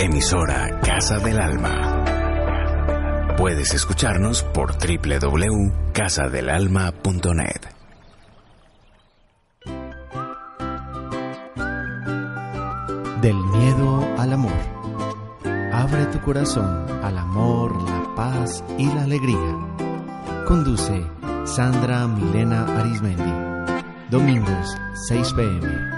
Emisora Casa del Alma. Puedes escucharnos por www.casadelalma.net. Del miedo al amor. Abre tu corazón al amor, la paz y la alegría. Conduce Sandra Milena Arizmendi. Domingos, 6 p.m.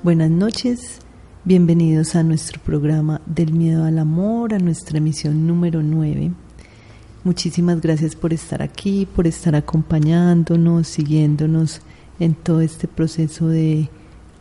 Buenas noches, bienvenidos a nuestro programa Del miedo al amor, a nuestra emisión número 9. Muchísimas gracias por estar aquí, por estar acompañándonos, siguiéndonos en todo este proceso de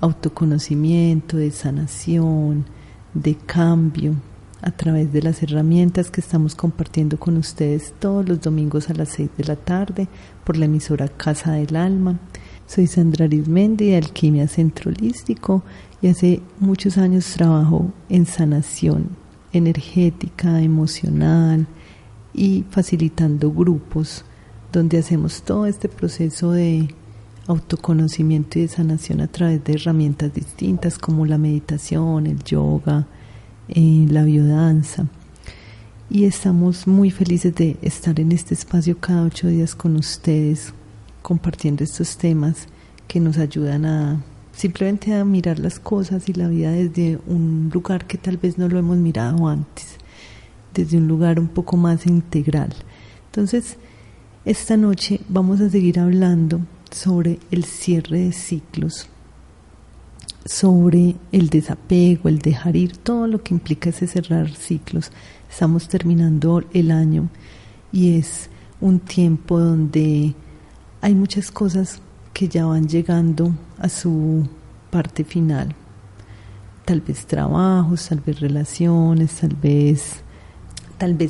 autoconocimiento, de sanación, de cambio, a través de las herramientas que estamos compartiendo con ustedes todos los domingos a las 6 de la tarde por la emisora Casa del Alma. Soy Sandra Arizmendi de Alquimia Centro Holístico y hace muchos años trabajo en sanación energética, emocional y facilitando grupos donde hacemos todo este proceso de autoconocimiento y de sanación a través de herramientas distintas como la meditación, el yoga, la biodanza. Y estamos muy felices de estar en este espacio cada 8 días con ustedes, compartiendo estos temas que nos ayudan a simplemente a mirar las cosas y la vida desde un lugar que tal vez no lo hemos mirado antes, desde un lugar un poco más integral. Entonces, esta noche vamos a seguir hablando sobre el cierre de ciclos, sobre el desapego, el dejar ir, todo lo que implica ese cerrar ciclos. Estamos terminando el año y es un tiempo donde hay muchas cosas que ya van llegando a su parte final. Tal vez trabajos, tal vez relaciones, tal vez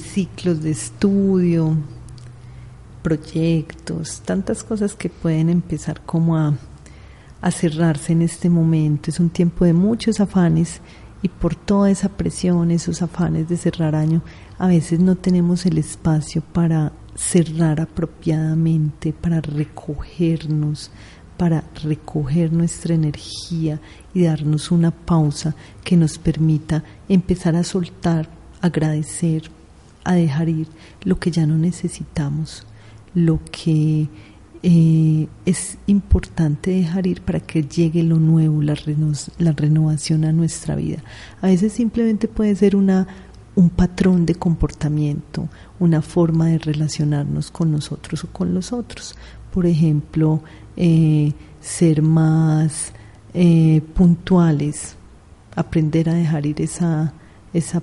ciclos de estudio, proyectos, tantas cosas que pueden empezar como a cerrarse en este momento. Es un tiempo de muchos afanes y por toda esa presión, esos afanes de cerrar año, a veces no tenemos el espacio para cerrar apropiadamente, para recoger nuestra energía y darnos una pausa que nos permita empezar a soltar, agradecer, a dejar ir lo que ya no necesitamos, lo que es importante dejar ir para que llegue lo nuevo, la renovación a nuestra vida. A veces simplemente puede ser un patrón de comportamiento, una forma de relacionarnos con nosotros o con los otros. Por ejemplo, ser más puntuales, aprender a dejar ir esa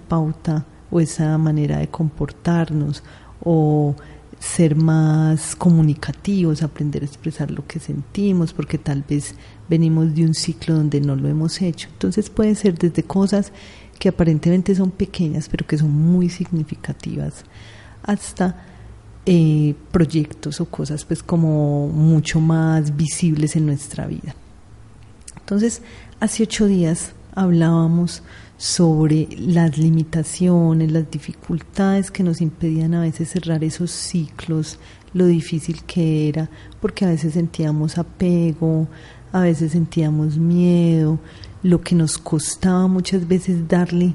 pauta o esa manera de comportarnos, o ser más comunicativos, aprender a expresar lo que sentimos, porque tal vez venimos de un ciclo donde no lo hemos hecho. Entonces puede ser desde cosas que aparentemente son pequeñas, pero que son muy significativas, hasta proyectos o cosas pues como mucho más visibles en nuestra vida. Entonces, hace 8 días hablábamos sobre las limitaciones, las dificultades que nos impedían a veces cerrar esos ciclos, lo difícil que era, porque a veces sentíamos apego, a veces sentíamos miedo, lo que nos costaba muchas veces darle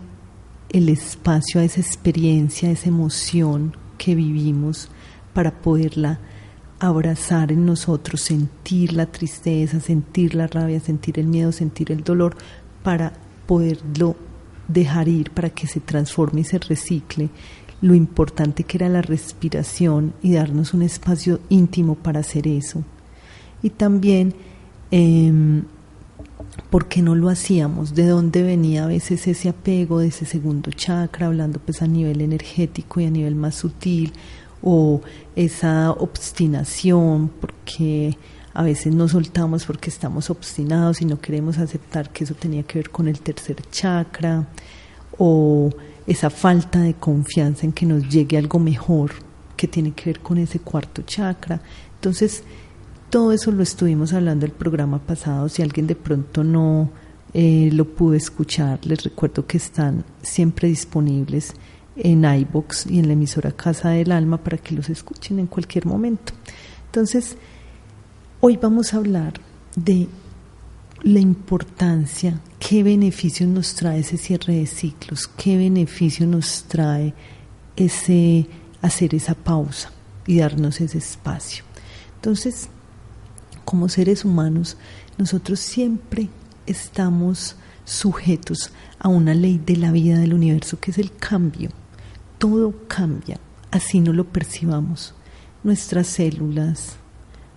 el espacio a esa experiencia, a esa emoción que vivimos para poderla abrazar en nosotros, sentir la tristeza, sentir la rabia, sentir el miedo, sentir el dolor, para poderlo dejar ir, para que se transforme y se recicle. Lo importante que era la respiración y darnos un espacio íntimo para hacer eso. Y también ¿por qué no lo hacíamos? ¿De dónde venía a veces ese apego de ese segundo chakra, hablando pues a nivel energético y a nivel más sutil, o esa obstinación, porque a veces no soltamos porque estamos obstinados y no queremos aceptar que eso tenía que ver con el tercer chakra, o esa falta de confianza en que nos llegue algo mejor que tiene que ver con ese cuarto chakra? Entonces, todo eso lo estuvimos hablando el programa pasado. Si alguien de pronto no lo pudo escuchar, les recuerdo que están siempre disponibles en iVoox y en la emisora Casa del Alma para que los escuchen en cualquier momento. Entonces, Hoy vamos a hablar de la importancia, qué beneficios nos trae ese cierre de ciclos, qué beneficio nos trae ese hacer esa pausa y darnos ese espacio. Entonces, como seres humanos, nosotros siempre estamos sujetos a una ley de la vida del universo, que es el cambio. Todo cambia, así no lo percibamos. Nuestras células,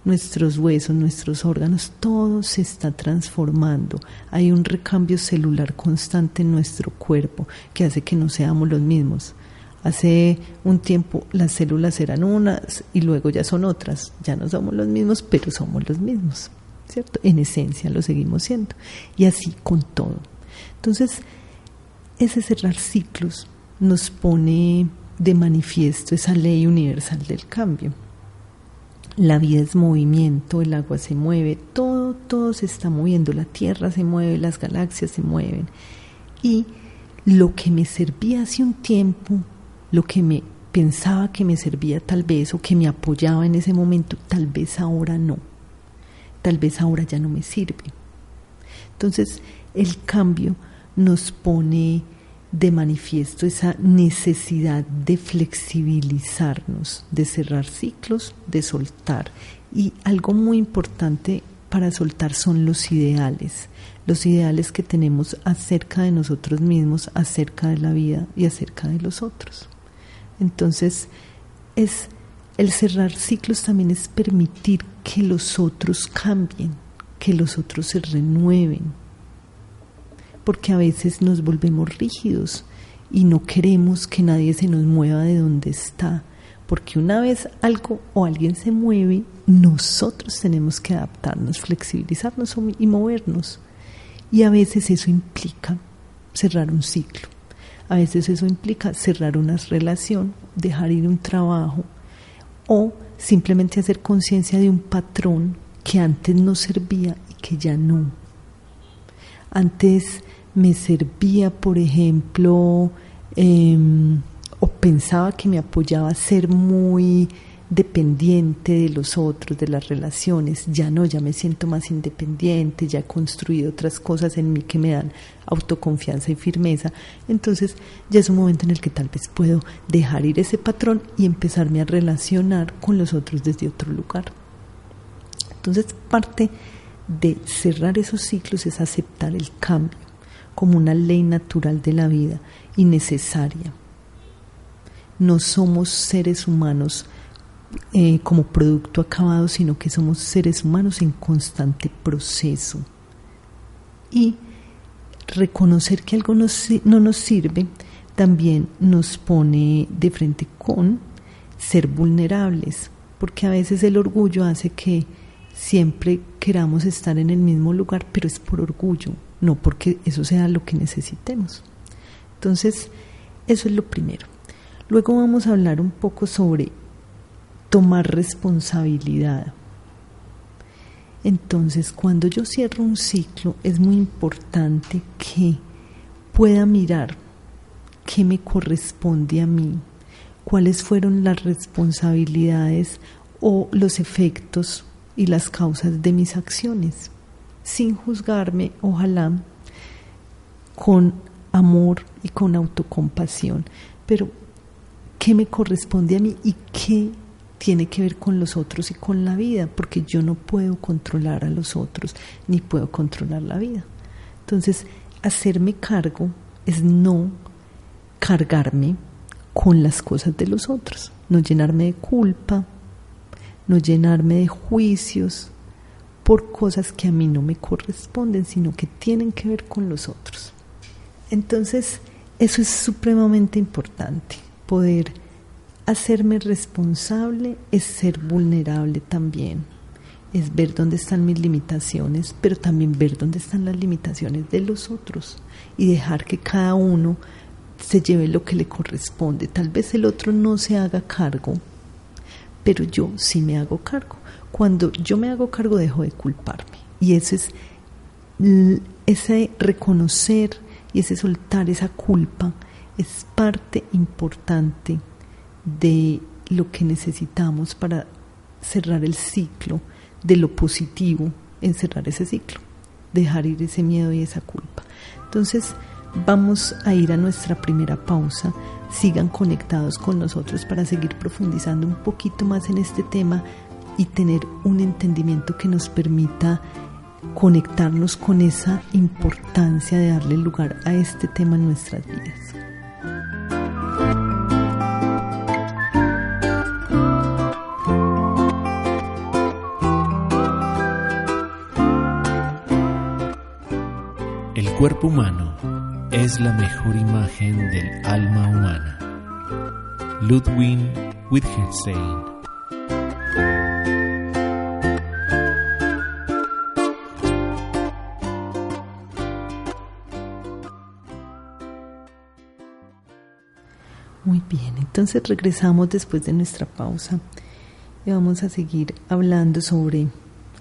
nuestros huesos, nuestros órganos, todo se está transformando. Hay un recambio celular constante en nuestro cuerpo que hace que no seamos los mismos. Hace un tiempo las células eran unas y luego ya son otras. Ya no somos los mismos, pero somos los mismos, ¿cierto? En esencia lo seguimos siendo. Y así con todo. Entonces, ese cerrar ciclos nos pone de manifiesto esa ley universal del cambio. La vida es movimiento, el agua se mueve, todo se está moviendo, la tierra se mueve, las galaxias se mueven. Y lo que me servía hace un tiempo, lo que me pensaba que me servía tal vez o que me apoyaba en ese momento, tal vez ahora no. Tal vez ahora ya no me sirve. Entonces, el cambio nos pone de manifiesto esa necesidad de flexibilizarnos, de cerrar ciclos, de soltar. Y algo muy importante para soltar son los ideales que tenemos acerca de nosotros mismos, acerca de la vida y acerca de los otros. Entonces, el cerrar ciclos también es permitir que los otros cambien, que los otros se renueven, porque a veces nos volvemos rígidos y no queremos que nadie se nos mueva de donde está, porque una vez algo o alguien se mueve, nosotros tenemos que adaptarnos, flexibilizarnos y movernos. Y a veces eso implica cerrar un ciclo, a veces eso implica cerrar una relación, dejar ir un trabajo o simplemente hacer conciencia de un patrón que antes nos servía y que ya no. Antes me servía, por ejemplo, o pensaba que me apoyaba a ser muy dependiente de los otros, de las relaciones. Ya no, ya me siento más independiente, ya he construido otras cosas en mí que me dan autoconfianza y firmeza. Entonces ya es un momento en el que tal vez puedo dejar ir ese patrón y empezarme a relacionar con los otros desde otro lugar. Entonces, parte de cerrar esos ciclos es aceptar el cambio como una ley natural de la vida y necesaria. No somos seres humanos como producto acabado, sino que somos seres humanos en constante proceso. Y reconocer que algo no nos sirve también nos pone de frente con ser vulnerables, porque a veces el orgullo hace que siempre queramos estar en el mismo lugar, pero es por orgullo, no porque eso sea lo que necesitemos. Entonces, eso es lo primero. Luego vamos a hablar un poco sobre tomar responsabilidad. Entonces, cuando yo cierro un ciclo, es muy importante que pueda mirar qué me corresponde a mí, cuáles fueron las responsabilidades o los efectos y las causas de mis acciones, sin juzgarme, ojalá, con amor y con autocompasión. Pero, ¿qué me corresponde a mí y qué tiene que ver con los otros y con la vida? Porque yo no puedo controlar a los otros, ni puedo controlar la vida. Entonces, hacerme cargo es no cargarme con las cosas de los otros, no llenarme de culpa, no llenarme de juicios por cosas que a mí no me corresponden, sino que tienen que ver con los otros. Entonces, eso es supremamente importante. Poder hacerme responsable es ser vulnerable también. Es ver dónde están mis limitaciones, pero también ver dónde están las limitaciones de los otros y dejar que cada uno se lleve lo que le corresponde. Tal vez el otro no se haga cargo, pero yo sí me hago cargo. Cuando yo me hago cargo, dejo de culparme. Y eso es ese reconocer y ese soltar esa culpa es parte importante de lo que necesitamos para cerrar el ciclo de lo positivo en cerrar ese ciclo, dejar ir ese miedo y esa culpa. Entonces vamos a ir a nuestra primera pausa. Sigan conectados con nosotros para seguir profundizando un poquito más en este tema y tener un entendimiento que nos permita conectarnos con esa importancia de darle lugar a este tema en nuestras vidas. El cuerpo humano es la mejor imagen del alma humana. Ludwig Wittgenstein. Muy bien, entonces regresamos después de nuestra pausa y vamos a seguir hablando sobre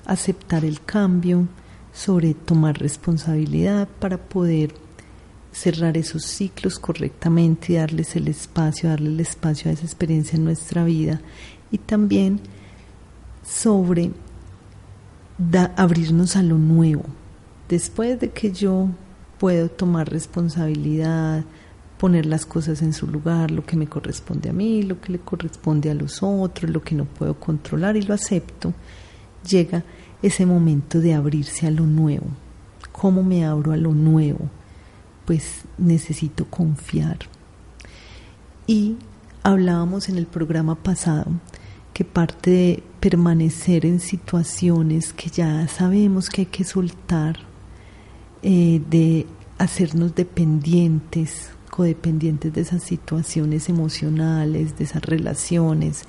aceptar el cambio, sobre tomar responsabilidad para poder cerrar esos ciclos correctamente y darle el espacio a esa experiencia en nuestra vida, y también sobre abrirnos a lo nuevo. Después de que yo puedo tomar responsabilidad, poner las cosas en su lugar, lo que me corresponde a mí, lo que le corresponde a los otros, lo que no puedo controlar y lo acepto, llega ese momento de abrirse a lo nuevo. ¿Cómo me abro a lo nuevo? Pues necesito confiar. Y hablábamos en el programa pasado que parte de permanecer en situaciones que ya sabemos que hay que soltar, de hacernos dependientes, codependientes de esas situaciones emocionales, de esas relaciones,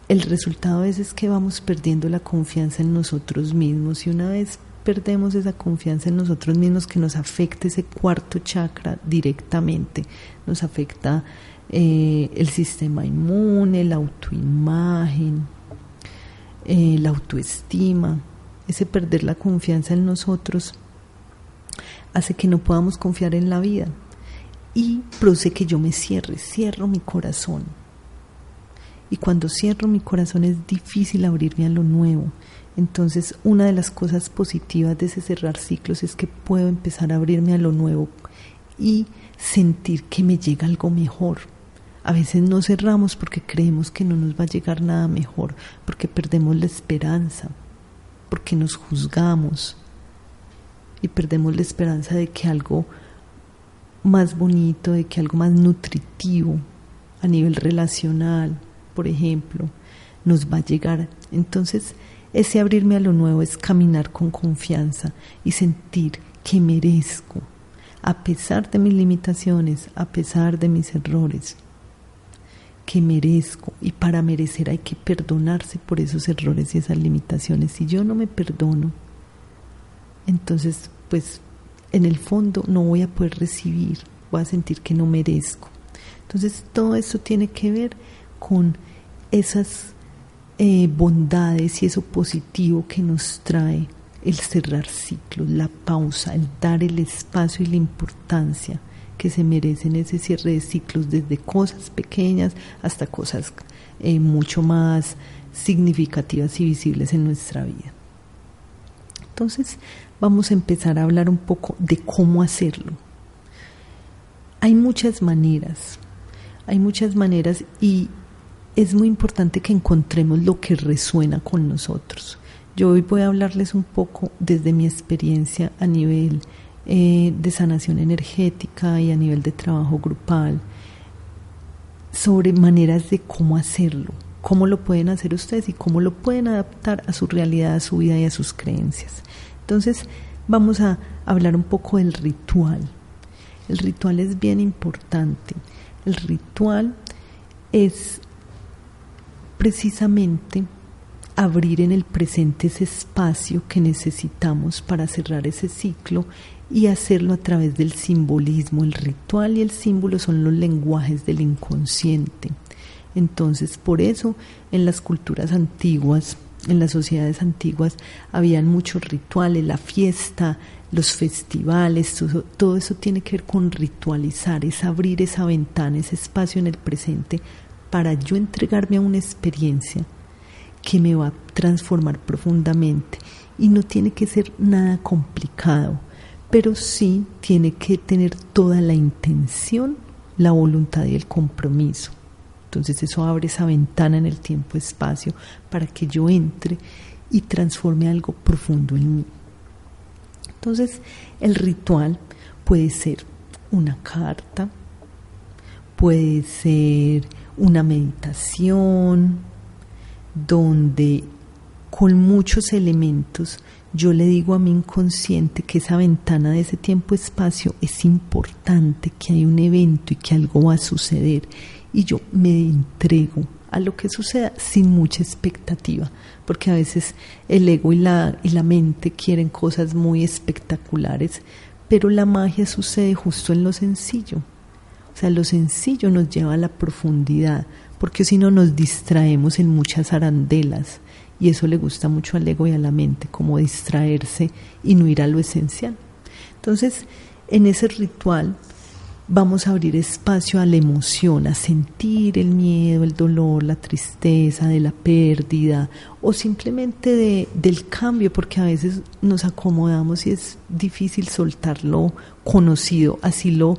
el resultado es que vamos perdiendo la confianza en nosotros mismos, y una vez perdemos esa confianza en nosotros mismos, que nos afecta ese cuarto chakra directamente, nos afecta el sistema inmune, la autoimagen, la autoestima. Ese perder la confianza en nosotros hace que no podamos confiar en la vida y produce que yo me cierro mi corazón. Y cuando cierro mi corazón es difícil abrirme a lo nuevo. Entonces, una de las cosas positivas de ese cerrar ciclos es que puedo empezar a abrirme a lo nuevo y sentir que me llega algo mejor. A veces no cerramos porque creemos que no nos va a llegar nada mejor, porque perdemos la esperanza, porque nos juzgamos y perdemos la esperanza de que algo más bonito, de que algo más nutritivo a nivel relacional, por ejemplo, nos va a llegar. Entonces, ese abrirme a lo nuevo es caminar con confianza y sentir que merezco, a pesar de mis limitaciones, a pesar de mis errores, que merezco. Y para merecer hay que perdonarse por esos errores y esas limitaciones. Si yo no me perdono, entonces pues en el fondo no voy a poder recibir, voy a sentir que no merezco. Entonces todo eso tiene que ver con esas bondades y eso positivo que nos trae el cerrar ciclos, la pausa, el dar el espacio y la importancia que se merecen ese cierre de ciclos, desde cosas pequeñas hasta cosas mucho más significativas y visibles en nuestra vida. Entonces vamos a empezar a hablar un poco de cómo hacerlo. Hay muchas maneras y es muy importante que encontremos lo que resuena con nosotros. Yo hoy voy a hablarles un poco desde mi experiencia a nivel de sanación energética y a nivel de trabajo grupal, sobre maneras de cómo hacerlo, cómo lo pueden hacer ustedes y cómo lo pueden adaptar a su realidad, a su vida y a sus creencias. Entonces vamos a hablar un poco del ritual. El ritual es bien importante. El ritual es precisamente abrir en el presente ese espacio que necesitamos para cerrar ese ciclo y hacerlo a través del simbolismo. El ritual y el símbolo son los lenguajes del inconsciente. Entonces, por eso en las culturas antiguas, en las sociedades antiguas, habían muchos rituales, la fiesta, los festivales, todo eso tiene que ver con ritualizar, es abrir esa ventana, ese espacio en el presente para yo entregarme a una experiencia que me va a transformar profundamente. Y no tiene que ser nada complicado, pero sí tiene que tener toda la intención, la voluntad y el compromiso. Entonces eso abre esa ventana en el tiempo-espacio para que yo entre y transforme algo profundo en mí. Entonces el ritual puede ser una carta, puede ser una meditación, donde con muchos elementos yo le digo a mi inconsciente que esa ventana de ese tiempo-espacio es importante, que hay un evento y que algo va a suceder, y yo me entrego a lo que suceda sin mucha expectativa, porque a veces el ego y la mente quieren cosas muy espectaculares, pero la magia sucede justo en lo sencillo. O sea, lo sencillo nos lleva a la profundidad, porque si no nos distraemos en muchas arandelas, y eso le gusta mucho al ego y a la mente, como distraerse y no ir a lo esencial. Entonces, en ese ritual vamos a abrir espacio a la emoción, a sentir el miedo, el dolor, la tristeza de la pérdida, o simplemente del cambio, porque a veces nos acomodamos y es difícil soltar lo conocido, así lo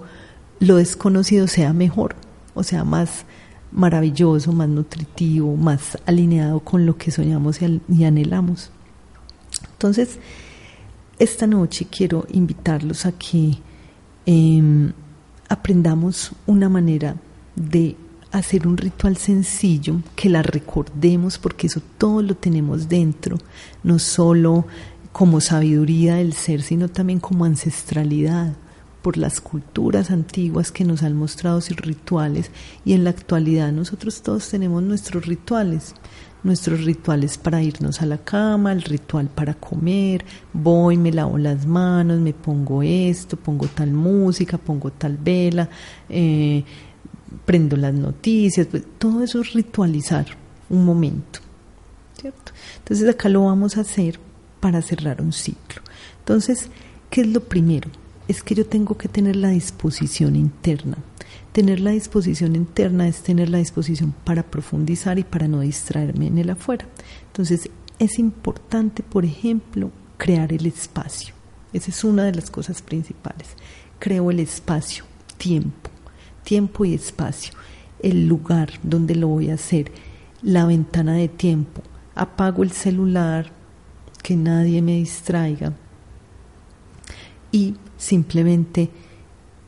desconocido sea mejor, o sea, más maravilloso, más nutritivo, más alineado con lo que soñamos y anhelamos. Entonces, esta noche quiero invitarlos a que aprendamos una manera de hacer un ritual sencillo, que la recordemos, porque eso todo lo tenemos dentro, no solo como sabiduría del ser, sino también como ancestralidad, por las culturas antiguas que nos han mostrado sus rituales, y en la actualidad nosotros todos tenemos nuestros rituales para irnos a la cama, el ritual para comer, voy, me lavo las manos, me pongo esto, pongo tal música, pongo tal vela, prendo las noticias, pues, todo eso es ritualizar un momento, ¿cierto? Entonces acá lo vamos a hacer para cerrar un ciclo. Entonces, ¿qué es lo primero? Es que yo tengo que tener la disposición interna. Tener la disposición interna es tener la disposición para profundizar y para no distraerme en el afuera. Entonces, es importante, por ejemplo, crear el espacio. Esa es una de las cosas principales. Creo el espacio, tiempo y espacio. El lugar donde lo voy a hacer, la ventana de tiempo. Apago el celular, que nadie me distraiga, y simplemente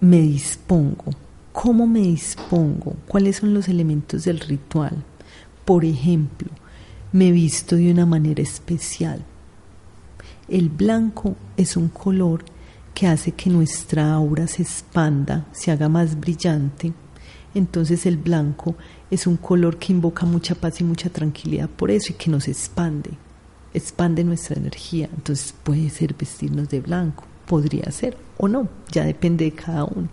me dispongo. ¿Cómo me dispongo? ¿Cuáles son los elementos del ritual? Por ejemplo, me visto de una manera especial. El blanco es un color que hace que nuestra aura se expanda, se haga más brillante. Entonces el blanco es un color que invoca mucha paz y mucha tranquilidad por eso, y que nos expande nuestra energía. Entonces puede ser vestirnos de blanco, podría ser o no, ya depende de cada uno.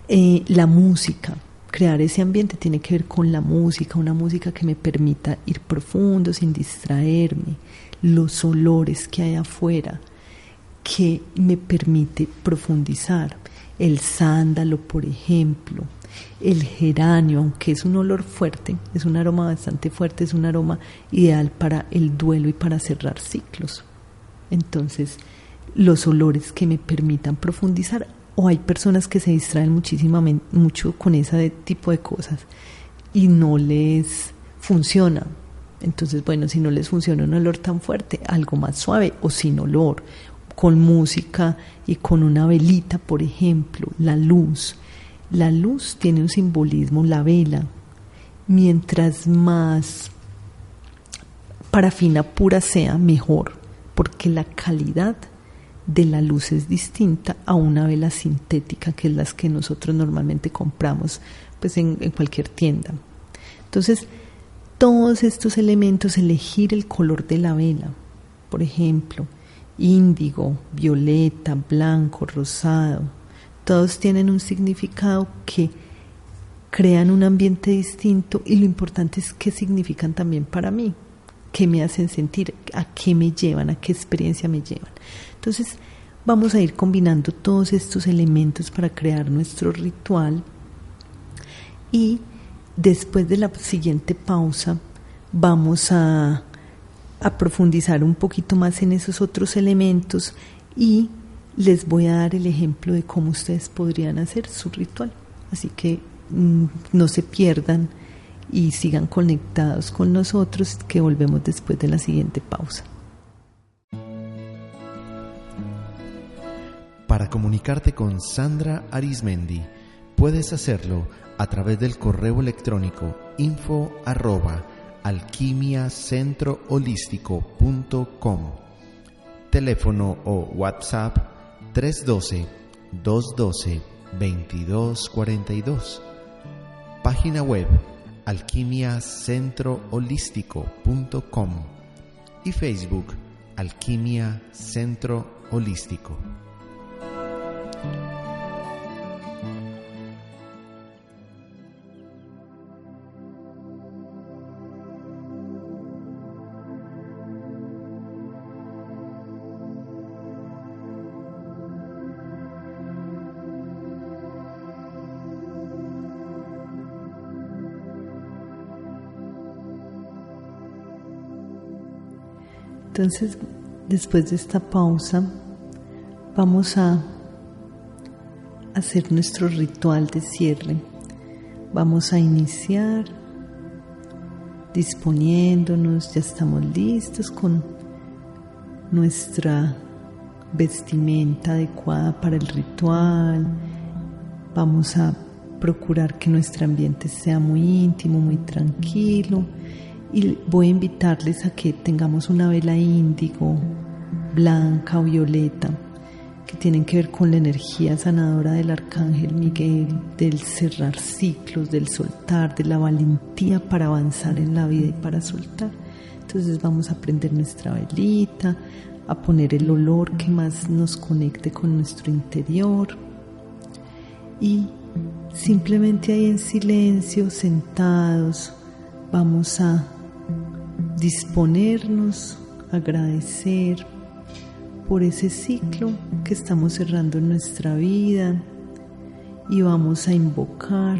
La música, crear ese ambiente tiene que ver con la música, una música que me permita ir profundo sin distraerme, los olores que hay afuera que me permite profundizar, el sándalo, por ejemplo, el geranio, aunque es un olor fuerte, es un aroma bastante fuerte, es un aroma ideal para el duelo y para cerrar ciclos. Entonces, los olores que me permitan profundizar, o hay personas que se distraen mucho con ese tipo de cosas y no les funciona. Entonces, bueno, si no les funciona un olor tan fuerte, algo más suave o sin olor, con música y con una velita, por ejemplo. La luz tiene un simbolismo, la vela. Mientras más parafina pura sea, mejor, porque la calidad de la luz es distinta a una vela sintética, que es las que nosotros normalmente compramos pues en cualquier tienda. Entonces, todos estos elementos, elegir el color de la vela, por ejemplo, índigo, violeta, blanco, rosado, todos tienen un significado que crean un ambiente distinto, y lo importante es qué significan también para mí, qué me hacen sentir, a qué me llevan, a qué experiencia me llevan. Entonces vamos a ir combinando todos estos elementos para crear nuestro ritual, y después de la siguiente pausa vamos a profundizar un poquito más en esos otros elementos y les voy a dar el ejemplo de cómo ustedes podrían hacer su ritual. Así que no se pierdan y sigan conectados con nosotros, que volvemos después de la siguiente pausa. Para comunicarte con Sandra Arizmendi, puedes hacerlo a través del correo electrónico info@alquimiacentroholístico.com, teléfono o WhatsApp 312-212-2242, página web alquimiacentroholístico.com y Facebook Alquimia Centro Holístico. Entonces, después de esta pausa, vamos a hacer nuestro ritual de cierre. Vamos a iniciar disponiéndonos, ya estamos listos con nuestra vestimenta adecuada para el ritual. Vamos a procurar que nuestro ambiente sea muy íntimo, muy tranquilo. Y voy a invitarles a que tengamos una vela índigo, blanca o violeta, que tienen que ver con la energía sanadora del Arcángel Miguel, del cerrar ciclos, del soltar, de la valentía para avanzar en la vida y para soltar. Entonces vamos a prender nuestra velita, a poner el olor que más nos conecte con nuestro interior y simplemente ahí en silencio, sentados, vamos a disponernos, agradecer por ese ciclo que estamos cerrando en nuestra vida y vamos a invocar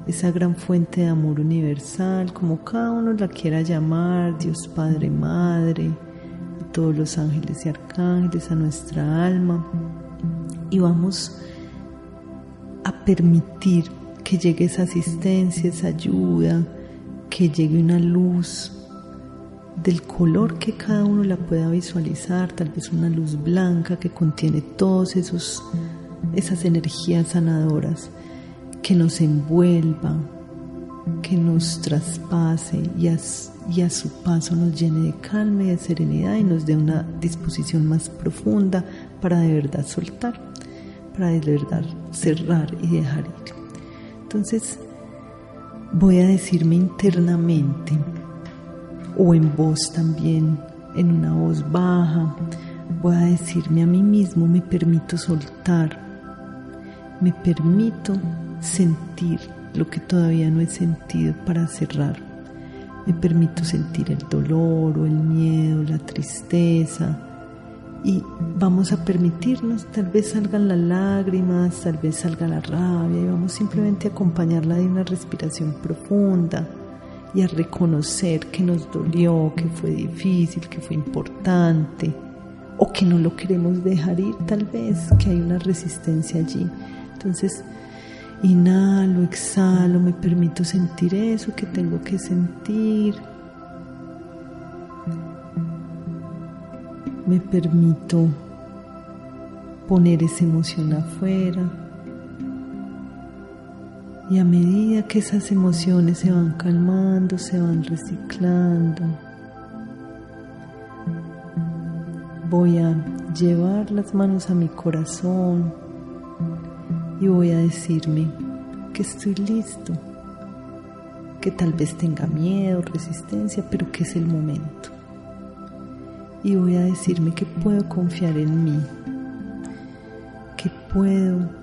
esa gran fuente de amor universal, como cada uno la quiera llamar, Dios Padre, Madre, a todos los ángeles y arcángeles, a nuestra alma, y vamos a permitir que llegue esa asistencia, esa ayuda, que llegue una luz del color que cada uno la pueda visualizar, tal vez una luz blanca que contiene todas esas energías sanadoras, que nos envuelva, que nos traspase y a su paso nos llene de calma y de serenidad y nos dé una disposición más profunda para de verdad soltar, para de verdad cerrar y dejar ir. Entonces voy a decirme internamente o en voz también, en una voz baja, voy a decirme a mí mismo: me permito soltar, me permito sentir lo que todavía no he sentido para cerrar, me permito sentir el dolor o el miedo, la tristeza, y vamos a permitirnos, tal vez salgan las lágrimas, tal vez salga la rabia, y vamos simplemente a acompañarla de una respiración profunda y a reconocer que nos dolió, que fue difícil, que fue importante, o que no lo queremos dejar ir, tal vez, que hay una resistencia allí. Entonces, inhalo, exhalo, me permito sentir eso que tengo que sentir. Me permito poner esa emoción afuera. Y a medida que esas emociones se van calmando, se van reciclando, voy a llevar las manos a mi corazón y voy a decirme que estoy listo, que tal vez tenga miedo, resistencia, pero que es el momento. Y voy a decirme que puedo confiar en mí, que puedo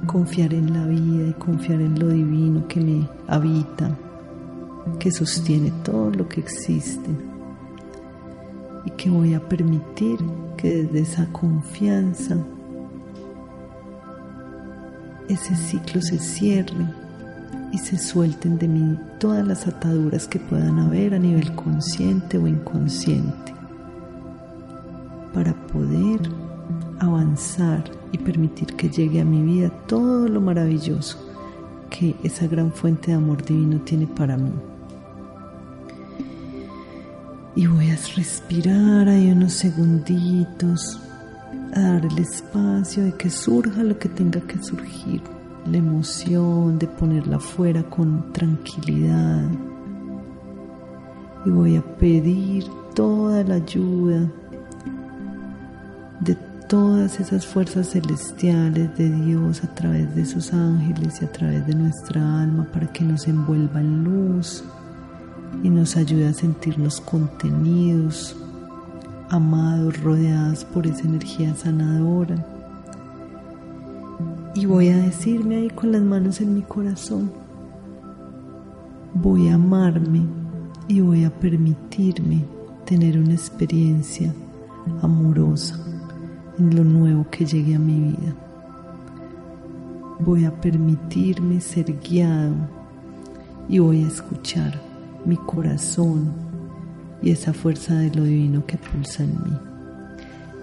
confiar en la vida y confiar en lo divino que me habita, que sostiene todo lo que existe, y que voy a permitir que desde esa confianza ese ciclo se cierre y se suelten de mí todas las ataduras que puedan haber a nivel consciente o inconsciente, para poder avanzar y permitir que llegue a mi vida todo lo maravilloso que esa gran fuente de amor divino tiene para mí. Y voy a respirar ahí unos segunditos, a dar el espacio de que surja lo que tenga que surgir, la emoción de ponerla afuera con tranquilidad. Y voy a pedir toda la ayuda de todas esas fuerzas celestiales de Dios a través de sus ángeles y a través de nuestra alma para que nos envuelva en luz y nos ayude a sentirnos contenidos, amados, rodeados por esa energía sanadora. Y voy a decirme ahí con las manos en mi corazón, voy a amarme y voy a permitirme tener una experiencia amorosa en lo nuevo que llegue a mi vida. Voy a permitirme ser guiado y voy a escuchar mi corazón y esa fuerza de lo divino que pulsa en mí.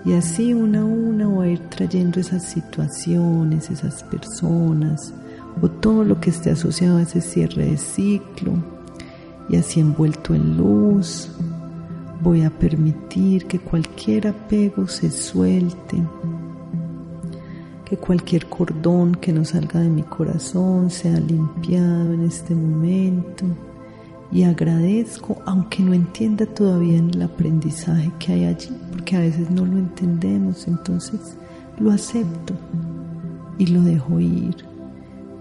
Y así una a una voy a ir trayendo esas situaciones, esas personas o todo lo que esté asociado a ese cierre de ciclo, y así envuelto en luz voy a permitir que cualquier apego se suelte, que cualquier cordón que no salga de mi corazón sea limpiado en este momento. Y agradezco, aunque no entienda todavía el aprendizaje que hay allí, porque a veces no lo entendemos, entonces lo acepto y lo dejo ir.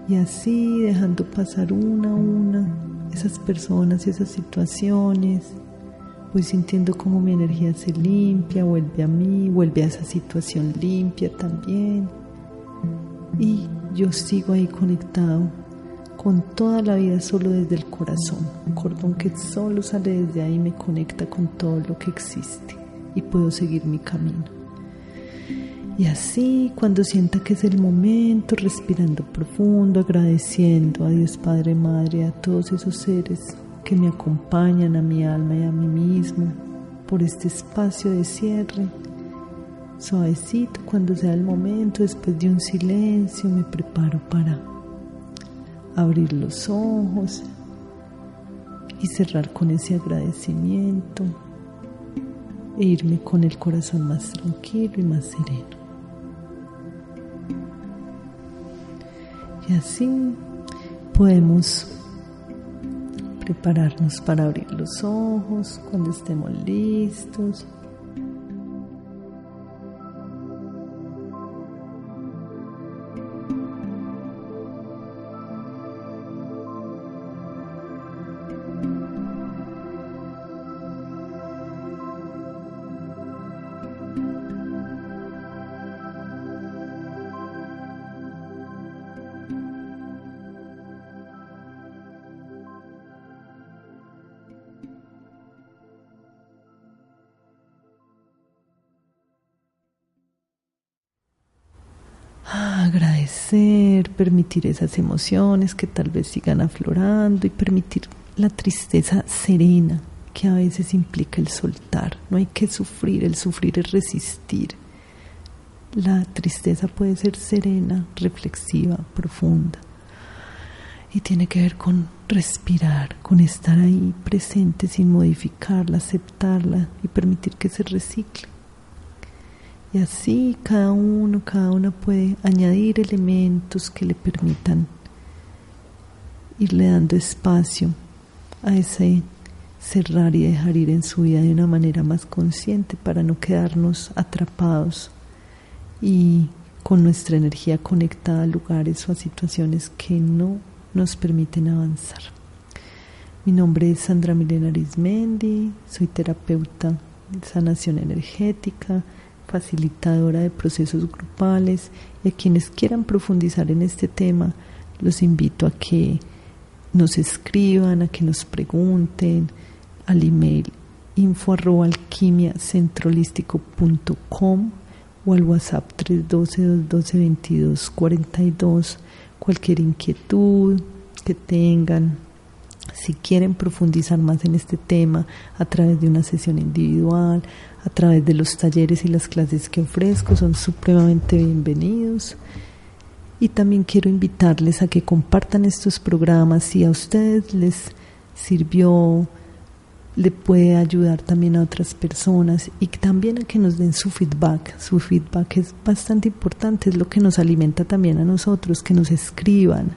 Y así, dejando pasar una a una esas personas y esas situaciones, voy sintiendo como mi energía se limpia, vuelve a mí, vuelve a esa situación limpia también. Y yo sigo ahí conectado con toda la vida solo desde el corazón, un cordón que solo sale desde ahí me conecta con todo lo que existe y puedo seguir mi camino. Y así, cuando sienta que es el momento, respirando profundo, agradeciendo a Dios Padre, Madre, a todos esos seres que me acompañan, a mi alma y a mí mismo, por este espacio de cierre, suavecito, cuando sea el momento, después de un silencio, me preparo para abrir los ojos y cerrar con ese agradecimiento e irme con el corazón más tranquilo y más sereno. Y así podemos prepararnos para abrir los ojos cuando estemos listos. Agradecer, permitir esas emociones que tal vez sigan aflorando y permitir la tristeza serena que a veces implica el soltar. No hay que sufrir, el sufrir es resistir. La tristeza puede ser serena, reflexiva, profunda y tiene que ver con respirar, con estar ahí presente sin modificarla, aceptarla y permitir que se recicle. Y así cada una puede añadir elementos que le permitan irle dando espacio a ese cerrar y dejar ir en su vida de una manera más consciente para no quedarnos atrapados y con nuestra energía conectada a lugares o a situaciones que no nos permiten avanzar. Mi nombre es Sandra Milena Arizmendi, soy terapeuta de sanación energética, facilitadora de procesos grupales, y a quienes quieran profundizar en este tema los invito a que nos escriban, a que nos pregunten al email info@alquimiacentroholístico.com o al WhatsApp 312-212-2242, cualquier inquietud, que tengan. Si quieren profundizar más en este tema a través de una sesión individual, a través de los talleres y las clases que ofrezco, son supremamente bienvenidos. Y también quiero invitarles a que compartan estos programas. Si a ustedes les sirvió, le puede ayudar también a otras personas, y también a que nos den su feedback. Su feedback es bastante importante, es lo que nos alimenta también a nosotros, que nos escriban,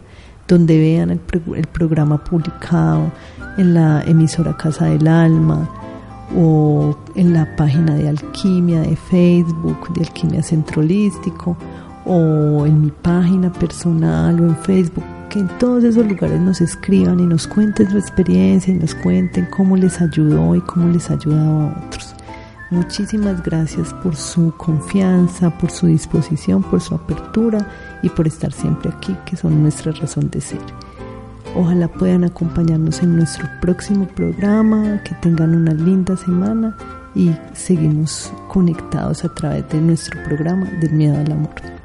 donde vean el programa publicado en la emisora Casa del Alma o en la página de Alquimia de Facebook, de Alquimia Centro Holístico, o en mi página personal o en Facebook, que en todos esos lugares nos escriban y nos cuenten su experiencia y nos cuenten cómo les ayudó y cómo les ha ayudado a otros. Muchísimas gracias por su confianza, por su disposición, por su apertura y por estar siempre aquí, que son nuestra razón de ser. Ojalá puedan acompañarnos en nuestro próximo programa, que tengan una linda semana y seguimos conectados a través de nuestro programa del Miedo al Amor.